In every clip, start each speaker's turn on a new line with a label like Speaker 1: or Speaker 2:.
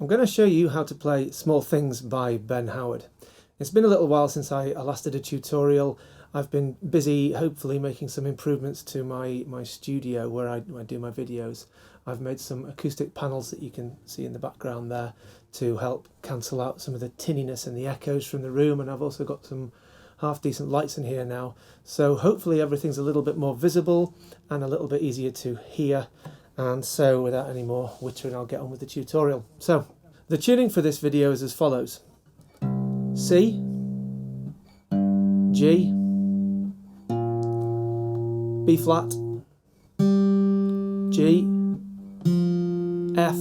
Speaker 1: going to show you how to play Small Things by Ben Howard. It's been a little while since I last did a tutorial. I've been busy hopefully making some improvements to my studio where I do my videos. I've made some acoustic panels that you can see in the background there to help cancel out some of the tinniness and the echoes from the room, and I've also got some half decent lights in here now, so hopefully everything's a little bit more visible and a little bit easier to hear. And so without any more wittering, I'll get on with the tutorial. So the tuning for this video is as follows: C, G, B flat, G, F,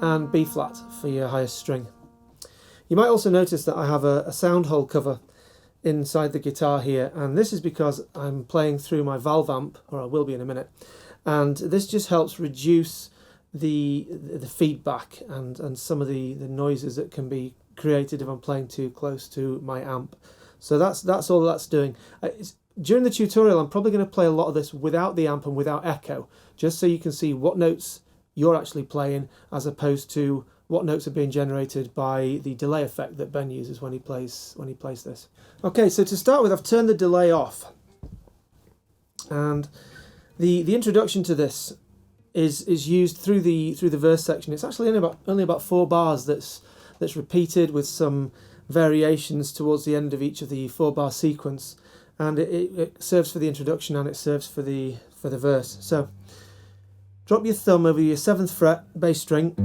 Speaker 1: and B flat for your highest string. You might also notice that I have a sound hole cover inside the guitar here, and this is because I'm playing through my valve amp, or I will be in a minute, and this just helps reduce the feedback and some of the noises that can be created if I'm playing too close to my amp. So that's all that's doing. During the tutorial I'm probably going to play a lot of this without the amp and without echo, just so you can see what notes you're actually playing as opposed to what notes are being generated by the delay effect that Ben uses when he plays this. Okay, so to start with, I've turned the delay off, and the introduction to this is used through the verse section. It's actually only about 4 bars that's repeated with some variations towards the end of each of the 4-bar sequence, and it serves for the introduction and it serves for the verse. So drop your thumb over your 7th fret bass string,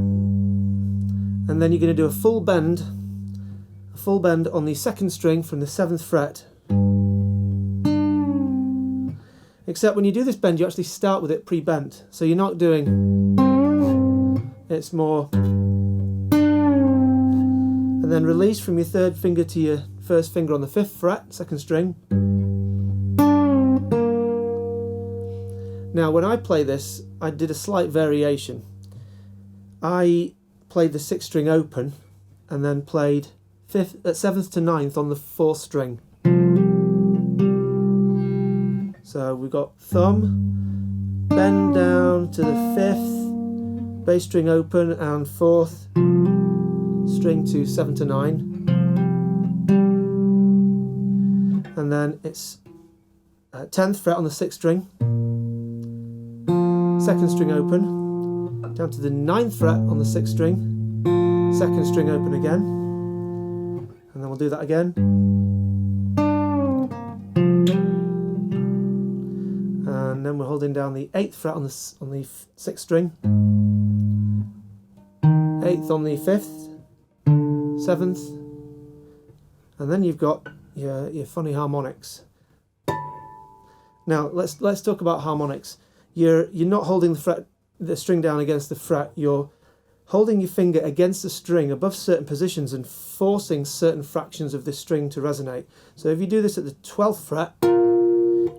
Speaker 1: and then you're going to do a full bend on the 2nd string from the 7th fret. Except when you do this bend, you actually start with it pre-bent, so you're not doing, it's more, and then release from your 3rd finger to your 1st finger on the 5th fret, 2nd string. Now when I play this, I did a slight variation. I played the 6th string open and then played 7th to 9th on the 4th string. So we've got thumb, bend down to the 5th, bass string open, and 4th string to 7 to 9. And then it's 10th fret on the 6th string, 2nd string open, down to the 9th fret on the 6th string, 2nd string open again, and then we'll do that again. And then we're holding down the 8th fret on the 6th string, 8th on the 5th, 7th, and then you've got your funny harmonics. Now let's talk about harmonics. You're not holding the string down against the fret. You're holding your finger against the string above certain positions and forcing certain fractions of this string to resonate. So if you do this at the 12th fret,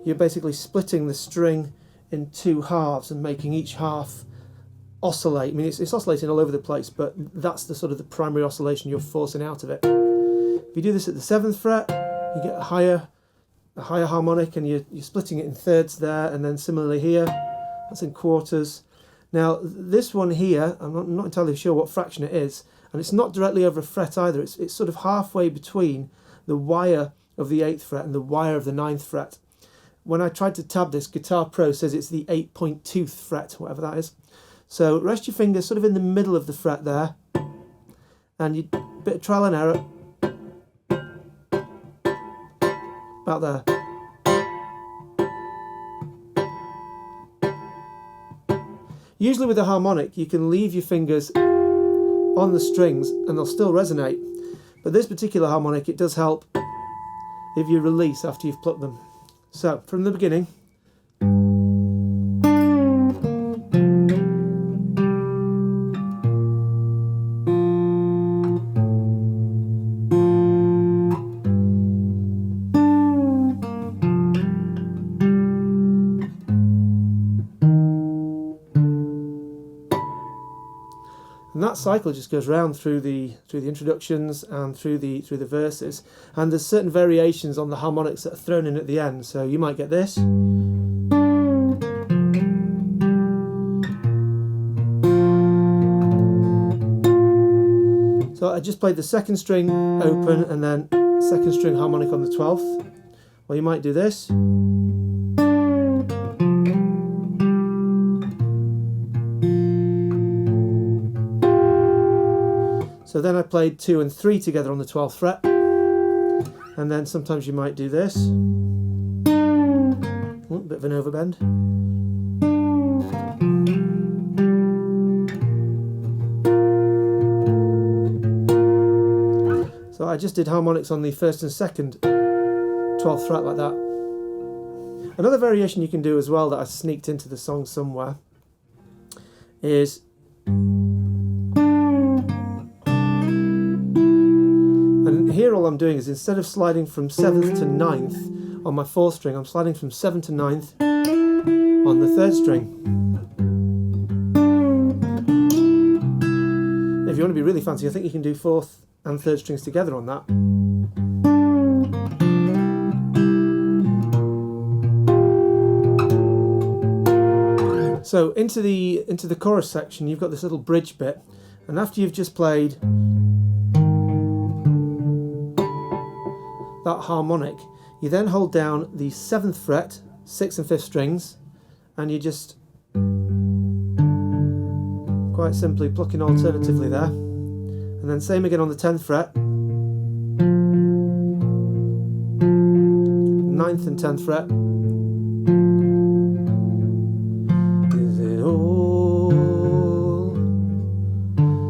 Speaker 1: you're basically splitting the string in 2 halves and making each half oscillate. I mean, it's oscillating all over the place, but that's the sort of the primary oscillation you're forcing out of it. If you do this at the 7th fret, you get a higher harmonic, and you're splitting it in thirds there, and then similarly here, that's in quarters. Now this one here, I'm not entirely sure what fraction it is, and it's not directly over a fret either. It's sort of halfway between the wire of the 8th fret and the wire of the 9th fret. When I tried to tab this, Guitar Pro says it's the 8.2th fret, whatever that is. So rest your fingers sort of in the middle of the fret there, and you bit of trial and error, about there. Usually with a harmonic you can leave your fingers on the strings and they'll still resonate, but this particular harmonic, it does help if you release after you've plucked them. So from the beginning. And that cycle just goes round through the introductions and through the verses, and there's certain variations on the harmonics that are thrown in at the end. So you might get this. So I just played the second string open and then second string harmonic on the 12th. Well, you might do this. So then I played 2 and 3 together on the 12th fret. And then sometimes you might do this. Oh, bit of an overbend. So I just did harmonics on the 1st and 2nd 12th fret like that. Another variation you can do as well that I sneaked into the song somewhere is here all I'm doing is instead of sliding from 7th to 9th on my 4th string, I'm sliding from 7th to 9th on the 3rd string. If you want to be really fancy, I think you can do 4th and 3rd strings together on that. So into the chorus section, you've got this little bridge bit, and after you've just played that harmonic, you then hold down the 7th fret, 6th and 5th strings, and you just quite simply plucking alternatively there, and then same again on the 10th fret, 9th and 10th fret. Is it all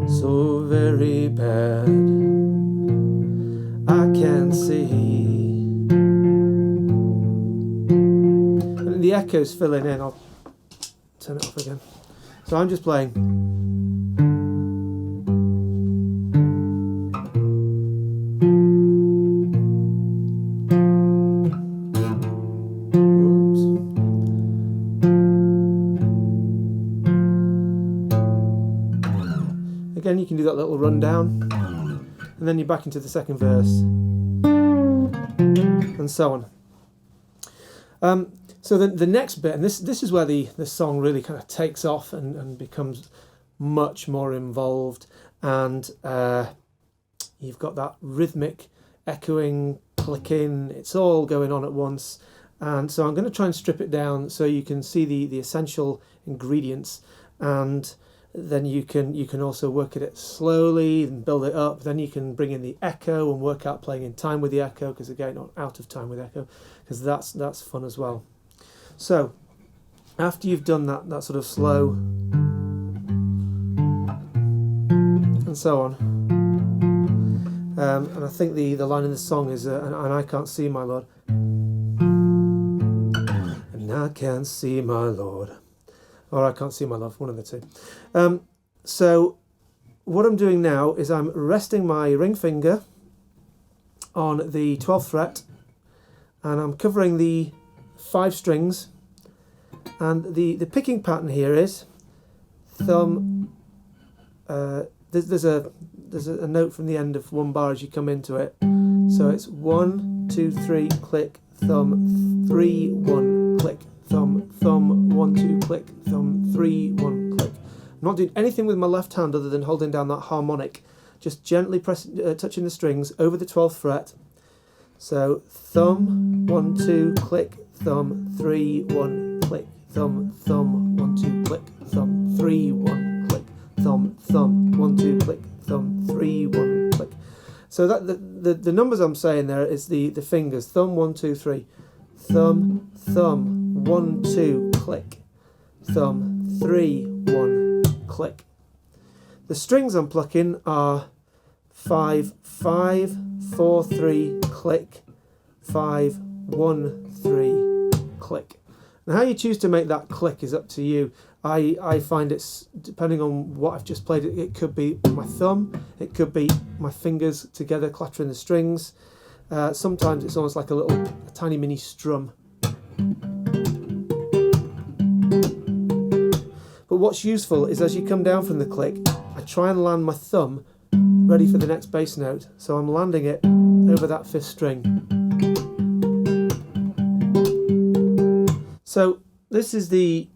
Speaker 1: so very bad? I can't see. And the echo's filling in. I'll turn it off again. So I'm just playing. Oops. Again, you can do that little rundown. And then you're back into the second verse, and so on. So the next bit, and this is where the song really kind of takes off and becomes much more involved, and you've got that rhythmic echoing, clicking, it's all going on at once. And so I'm going to try and strip it down so you can see the essential ingredients, and then you can also work at it slowly and build it up. Then you can bring in the echo and work out playing in time with the echo, because again, not out of time with echo, because that's fun as well. So after you've done that sort of slow and so on, and I think the line in the song is and I can't see my Lord, and I can't see my Lord, or I can't see my love, one of the two. So what I'm doing now is I'm resting my ring finger on the 12th fret, and I'm covering the 5 strings, and the picking pattern here is thumb. There's a note from the end of one bar as you come into it, so it's 1, 2, 3, click, thumb, 3, 1, click, thumb, thumb, 1, 2, click, thumb, 3, 1, click. I'm not doing anything with my left hand other than holding down that harmonic, just gently touching the strings over the 12th fret. So thumb, 1, 2, click, thumb, 3, 1, click, thumb, thumb, 1, 2, click, thumb, 3, 1, click, thumb, thumb, 1, 2, click, thumb, 3, 1, click. So that the numbers I'm saying there is the fingers, thumb, 1, 2, 3, thumb, thumb, 1, 2, click, thumb, 3, 1, click. The strings I'm plucking are 5, 5, 4, 3, click, 5, 1, 3, click. And how you choose to make that click is up to you. I find it's, depending on what I've just played, it could be my thumb, it could be my fingers together clattering the strings. Sometimes it's almost like a tiny mini strum. But what's useful is as you come down from the click, I try and land my thumb ready for the next bass note. So I'm landing it over that 5th string. So this is the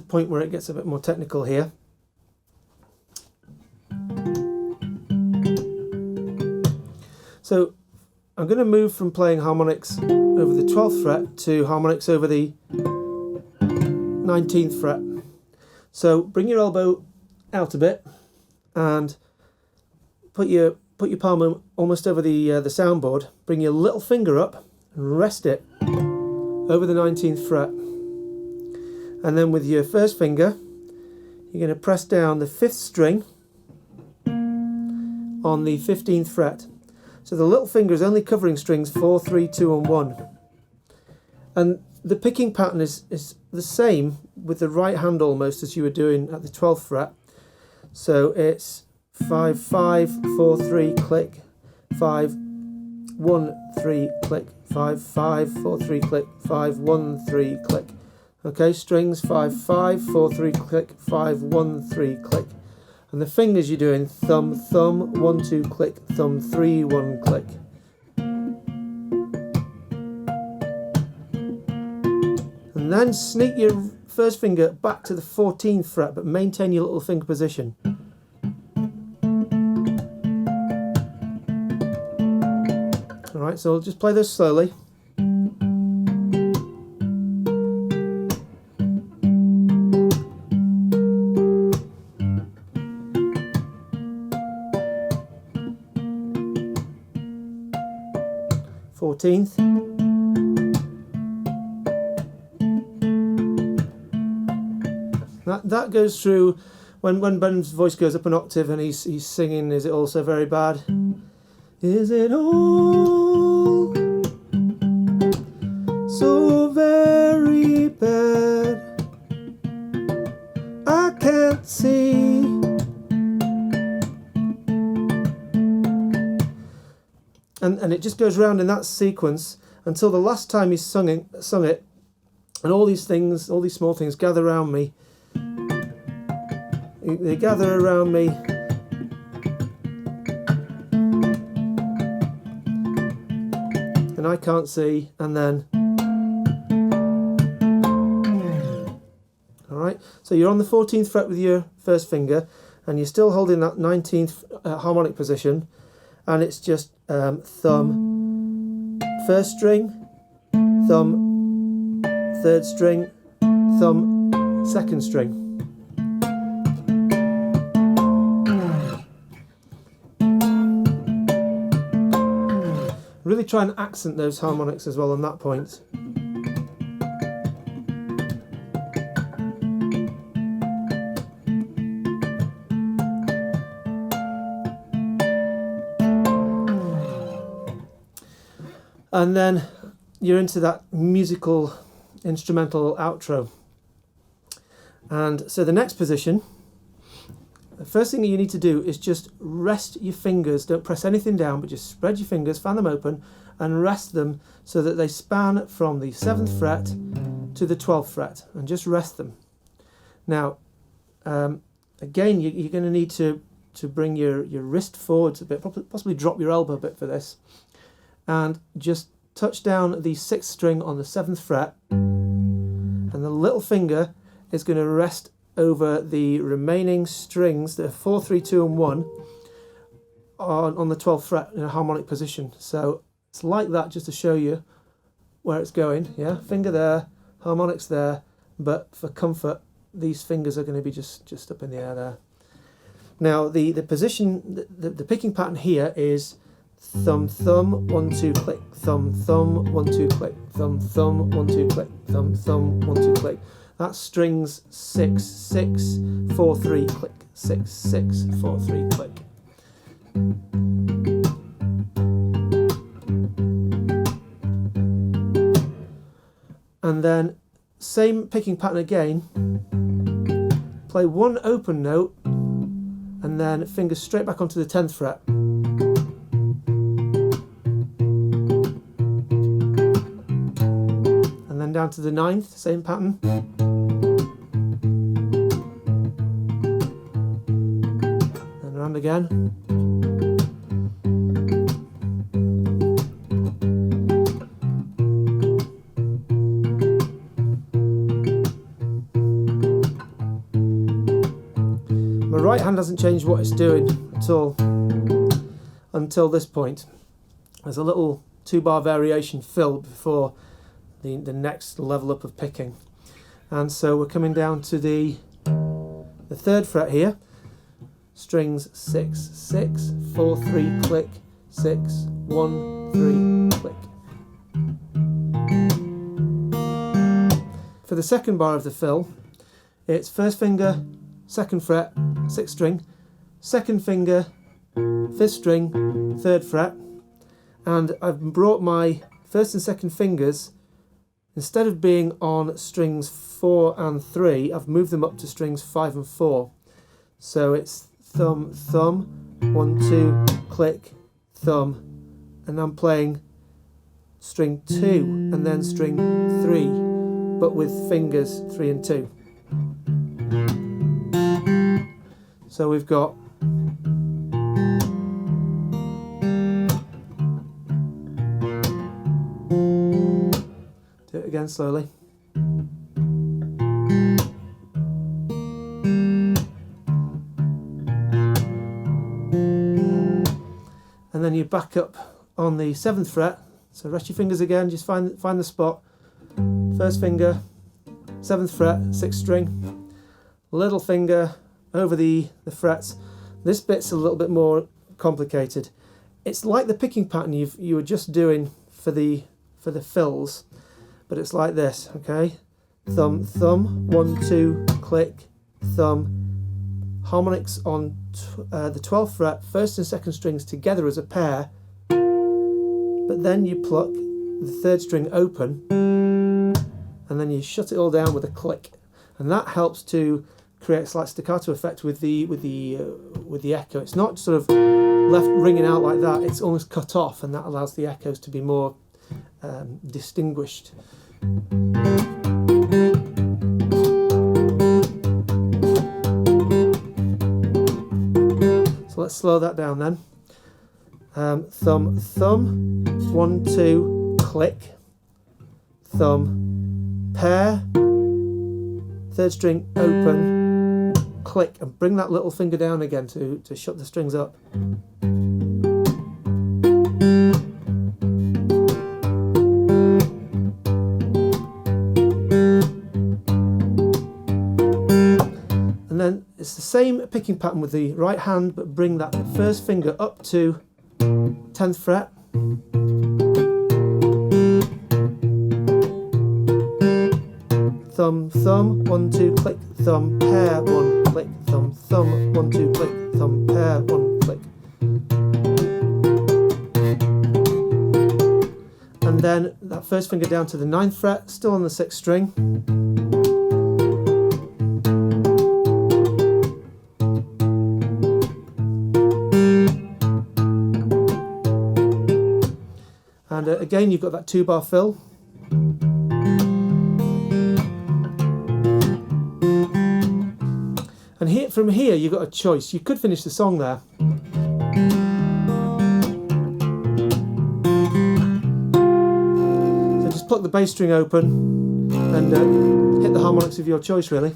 Speaker 1: point where it gets a bit more technical here. So I'm going to move from playing harmonics over the 12th fret to harmonics over the 19th fret. So bring your elbow out a bit and put your palm almost over the soundboard. Bring your little finger up and rest it over the 19th fret. And then with your first finger, you're going to press down the 5th string on the 15th fret. So the little finger is only covering strings 4, 3, 2 and 1. And the picking pattern is the same with the right hand almost as you were doing at the 12th fret. So it's 5, 5, 4, 3, click, 5, 1, 3, click, 5, 5, 4, 3, click, 5, 1, 3, click. Okay, strings 5, 5, 4, 3, click, 5, 1, 3, click. And the fingers you're doing thumb, thumb, 1, 2, click, thumb, 3, 1, click. And then sneak your first finger back to the 14th fret, but maintain your little finger position. Alright, so I'll just play those slowly. Fourteenth. That goes through when Ben's voice goes up an octave and he's singing, is it all so very bad? Is it all so very bad? I can't see. And it just goes round in that sequence until the last time he's sung it, and all these things, all these small things gather around me. They gather around me. And I can't see, and then... Alright, so you're on the 14th fret with your first finger, and you're still holding that 19th harmonic position, and it's just thumb, first string, thumb, third string, thumb, second string. Really try and accent those harmonics as well on that point. And then you're into that musical instrumental outro. And so the next position, the first thing you need to do is just rest your fingers. Don't press anything down, but just spread your fingers, fan them open, and rest them so that they span from the 7th fret to the 12th fret, and just rest them. Now, again, you're going to need to bring your wrist forwards a bit, possibly drop your elbow a bit for this, and just touch down the 6th string on the 7th fret, and the little finger is going to rest over the remaining strings, the 4, 3, 2 and 1 on the 12th fret in a harmonic position. So it's like that, just to show you where it's going. Yeah, finger there, harmonics there, but for comfort these fingers are going to be just up in the air there. Now the position, the picking pattern here is thumb, thumb, 1, 2, click, thumb, thumb, 1, 2, click, thumb, thumb, 1, 2, click, thumb, thumb, 1, 2, click. That's strings 6, 6, 4, 3, click, 6, 6, 4, 3, click. And then same picking pattern again. Play one open note and then fingers straight back onto the 10th fret. And then down to the 9th, same pattern. And around again. My right hand hasn't changed what it's doing at all until this point. as a little 2-bar variation fill before the next level up of picking. And so we're coming down to the 3rd fret here, strings 6, 6, 4, 3, click, 6, 1, 3, click. For the 2nd bar of the fill, it's 1st finger, 2nd fret, 6th string, 2nd finger, 5th string, 3rd fret, and I've brought my 1st and 2nd fingers, instead of being on strings 4 and 3, I've moved them up to strings 5 and 4. So it's thumb, thumb, 1, 2, click, thumb, and I'm playing string 2 and then string 3, but with fingers 3 and 2. So we've got do it again slowly. And then you back up on the 7th fret, so rest your fingers again, just find the spot, 1st finger, 7th fret, 6th string, little finger over the frets. This bit's a little bit more complicated. It's like the picking pattern you were just doing for the fills, but it's like this, okay? Thumb, thumb, 1, 2, click, thumb, harmonics on the 12th fret, 1st and 2nd strings together as a pair, but then you pluck the 3rd string open and then you shut it all down with a click, and that helps to create a slight staccato effect with the echo. It's not sort of left ringing out like that, it's almost cut off, and that allows the echoes to be more distinguished. So let's slow that down then. Thumb, thumb, 1, 2, click, thumb, pair, 3rd string open, click, and bring that little finger down again to shut the strings up. And then it's the same picking pattern with the right hand, but bring that 1st finger up to 10th fret, thumb, thumb, 1, 2, click, thumb, pair, 1, click, thumb, thumb, 1, 2, click, thumb, pair, 1, click. And then that 1st finger down to the 9th fret, still on the 6th string. And again, you've got that 2-bar fill. And here, from here, you've got a choice. You could finish the song there. So just pluck the bass string open and hit the harmonics of your choice, really.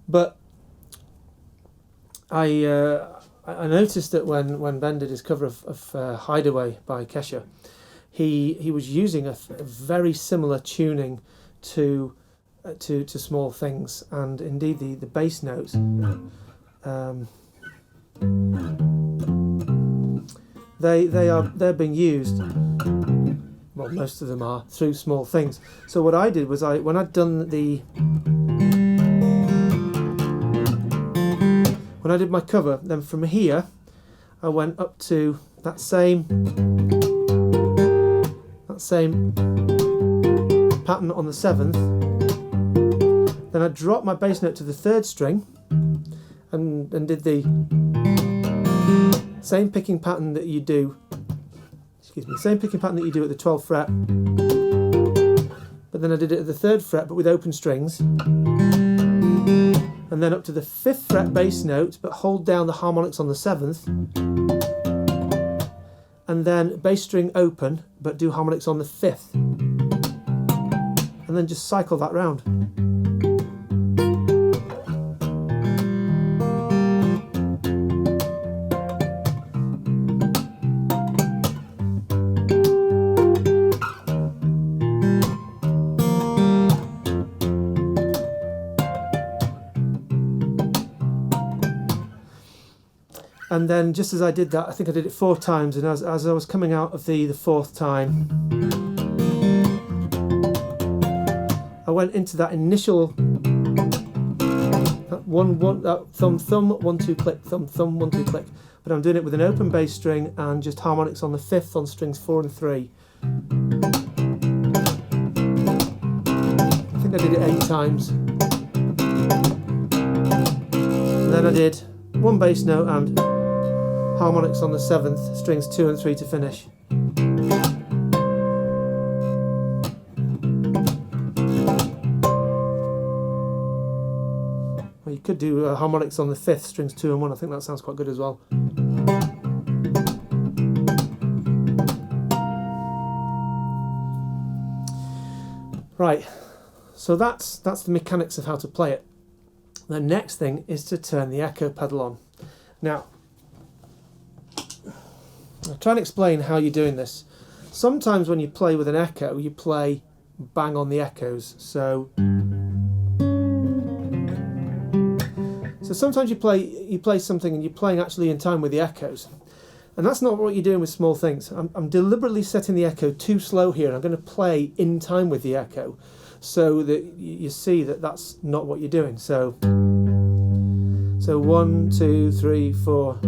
Speaker 1: But I noticed that when Ben did his cover of Hideaway by Kesha, he was using a very similar tuning to Small Things, and indeed the bass notes they're being used, well, most of them are, through Small Things. So what I did was when I'd done when I did my cover, then from here I went up to that same pattern on the 7th. Then I dropped my bass note to the 3rd string and did the same picking pattern that you do. Same picking pattern that you do at the 12th fret. But then I did it at the 3rd fret, but with open strings. And then up to the 5th fret bass note, but hold down the harmonics on the 7th. And then bass string open, but do harmonics on the 5th. and then just cycle that round. And then just as I did that, I think I did it 4 times, and as I was coming out of the 4th time, I went into that initial that thumb, 1 2 click, thumb, 1 2 click, but I'm doing it with an open bass string and just harmonics on the 5th on strings 4 and 3. I think I did it 8 times. And then I did 1 bass note and harmonics on the 7th, strings 2 and 3 to finish. Well, you could do harmonics on the 5th, strings 2 and 1. I think that sounds quite good as well. Right, so that's the mechanics of how to play it. The next thing is to turn the echo pedal on. Now, I'll try and explain how you're doing this. Sometimes when you play with an echo, you play bang on the echoes. So sometimes you play something and you're playing actually in time with the echoes. And that's not what you're doing with small things. I'm deliberately setting the echo too slow here. I'm going to play in time with the echo so that you see that that's not what you're doing. So 1 2 3 4.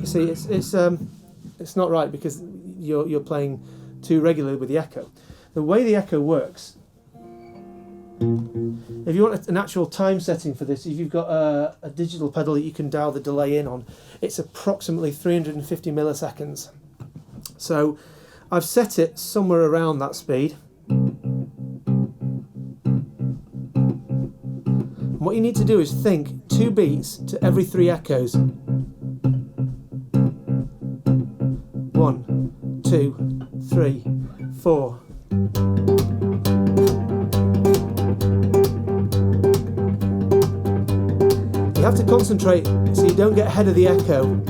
Speaker 1: See, it's not right because you're playing too regularly with the echo. The way the echo works, if you want an actual time setting for this, if you've got a digital pedal that you can dial the delay in on, it's approximately 350 milliseconds. So I've set it somewhere around that speed. And what you need to do is think 2 beats to every 3 echoes. 1 2 3 4. You have to concentrate so you don't get ahead of the echo.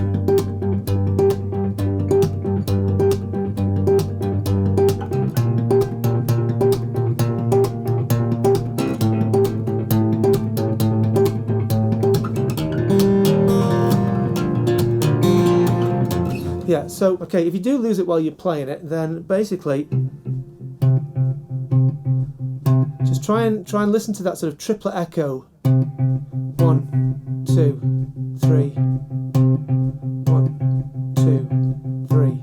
Speaker 1: Yeah, so, okay, if you do lose it while you're playing it, then basically just try and listen to that sort of triplet echo. 1 2 3. 1 2 3.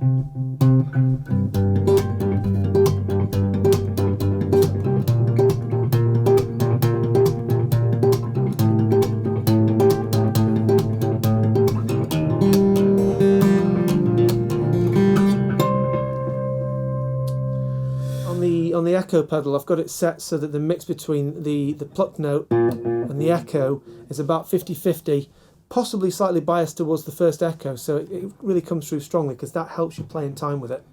Speaker 1: On the echo pedal, I've got it set so that the mix between the pluck note and the echo is about 50-50, possibly slightly biased towards the first echo, so it really comes through strongly because that helps you play in time with it.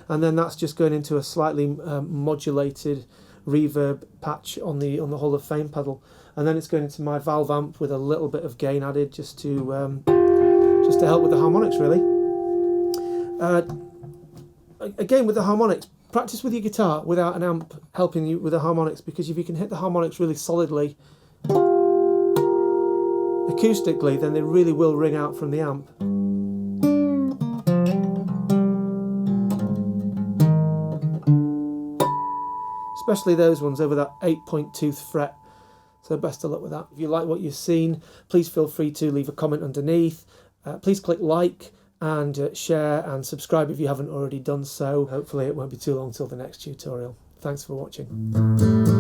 Speaker 1: And then that's just going into a slightly modulated reverb patch on the Hall of Fame pedal, and then it's going into my valve amp with a little bit of gain added just to help with the harmonics, really. Again, with the harmonics, practice with your guitar without an amp helping you with the harmonics, because if you can hit the harmonics really solidly acoustically, then they really will ring out from the amp. Especially those ones over that 8.2th fret. So best of luck with that. If you like what you've seen, please feel free to leave a comment underneath. Please click like and share and subscribe if you haven't already done so. Hopefully it won't be too long till the next tutorial. Thanks for watching.